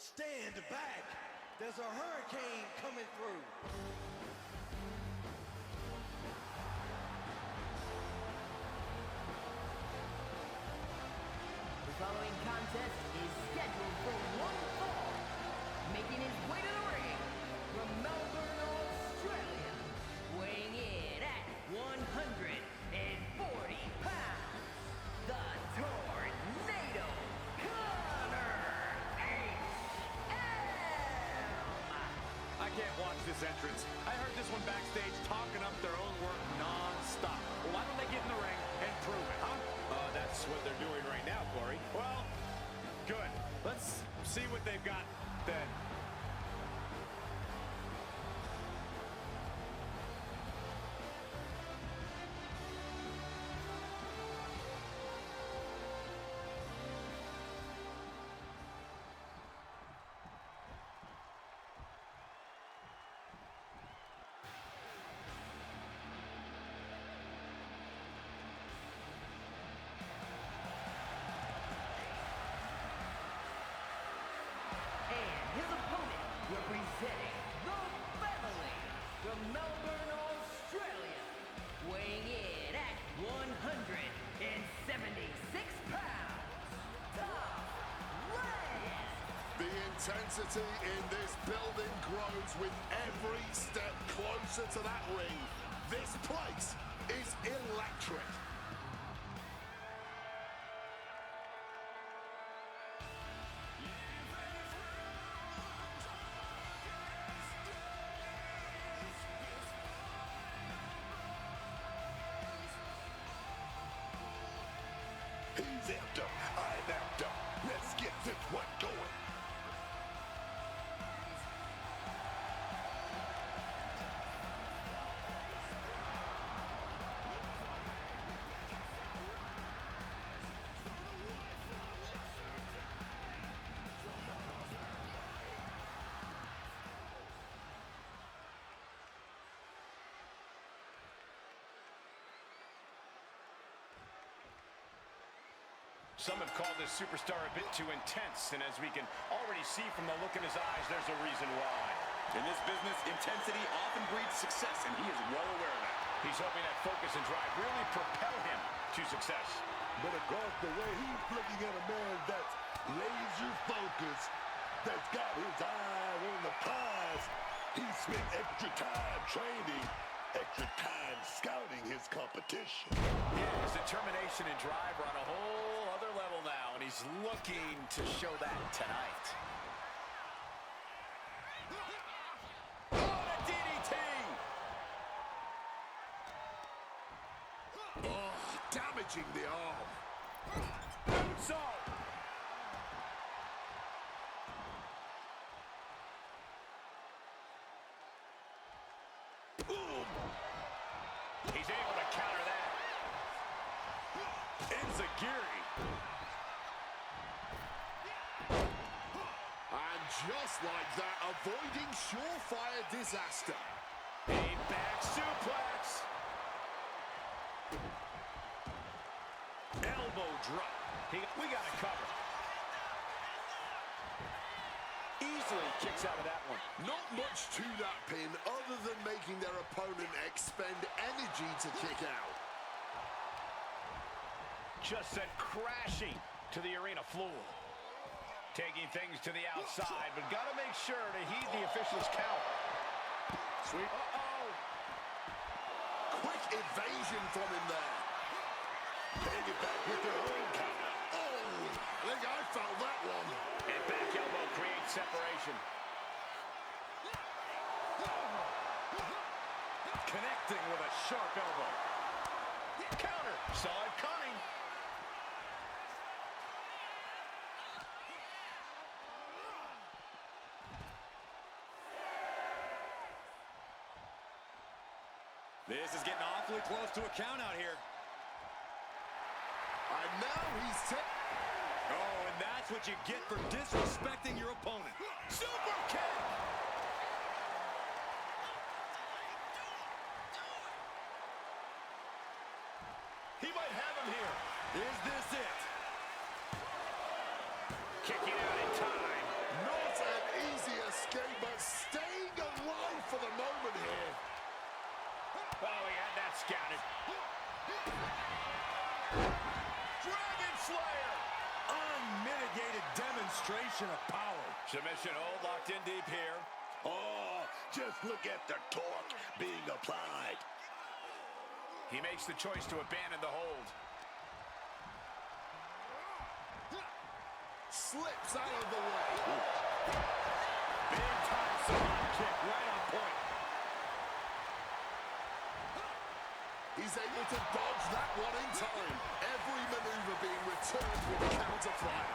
Stand back. There's a hurricane coming through. The following contest is scheduled for one fall. Making his way to the ring from Melbourne, Australia, weighing in at 140 pounds, the Tornado, Connor H.M. I can't watch this entrance. I heard this one backstage talking up their own work non-stop. Well, why don't they get in the ring and prove it, huh? That's what they're doing right now, Corey. Well, good. Let's see what they've got then. Representing the family from Melbourne, Australia, weighing in at 176 pounds, Tough Lance. The intensity in this building grows with every step closer to that ring. This place is electric. He's amped up, I'm amped up. Let's get this one going. Some have called this superstar a bit too intense, and as we can already see from the look in his eyes, there's a reason why. In this business, intensity often breeds success, and he is well aware of that. He's hoping that focus and drive really propel him to success. But across the way, he's looking at a man that's laser focused, that's got his eye on the prize. He spent extra time training, extra time scouting his competition. Yeah, his determination and drive are on a whole other level now, and he's looking to show that tonight. Oh, the DDT! Oh, damaging the arm. Moonsault! Boom! He's able to counter that. Enziguri. And just like that, avoiding surefire disaster. A back suplex. Elbow drop. We got it covered. Easily kicks out of that one. Not much to that pin other than making their opponent expend energy to kick out. Just sent crashing to the arena floor. Taking things to the outside, but got to make sure to heed the official's count. Sweep. Uh-oh. Quick evasion from him there. Paying it back with their own counter. Oh, I think I felt that one. And back elbow creates separation. Connecting with a sharp elbow. Counter. Saw it coming. This is getting awfully close to a count out here. And now he's Oh, and that's what you get for disrespecting your opponent. Super kick. He might have him here. Is this it? Kicking out in time. not escape, but staying alive for the moment here. Oh, he had that scouted. Dragon Slayer! Unmitigated demonstration of power. Submission hold locked in deep here. Oh, just look at the torque being applied. He makes the choice to abandon the hold. Slips out of the way. Big time salon kick right on point. He's able to dodge that one in time. Every maneuver being returned with a counter fire.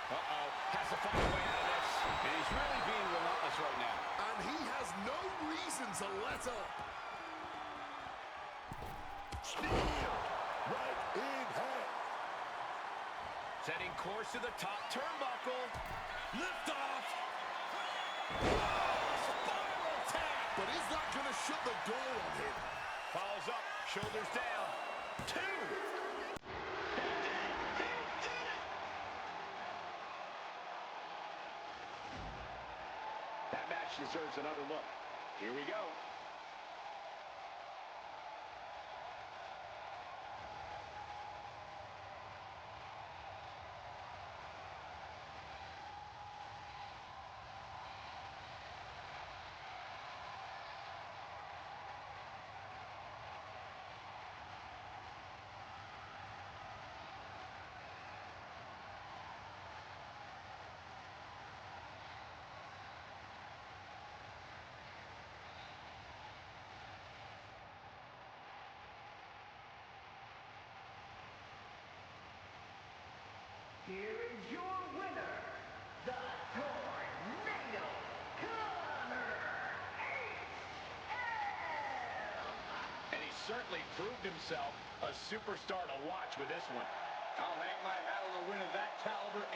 Uh-oh, has to find a way out of this. And he's really being relentless right now. And he has no reason to let up. Spear right in half. Setting course to the top turnbuckle. Lift off. Spiral tap. But is that going to shut the door on him? Follows up, shoulders down. 2. That match deserves another look. Here we go. Here is your winner, the Tornado, Connor H.L. And he certainly proved himself a superstar to watch with this one. I'll hang my hat on a win of that caliber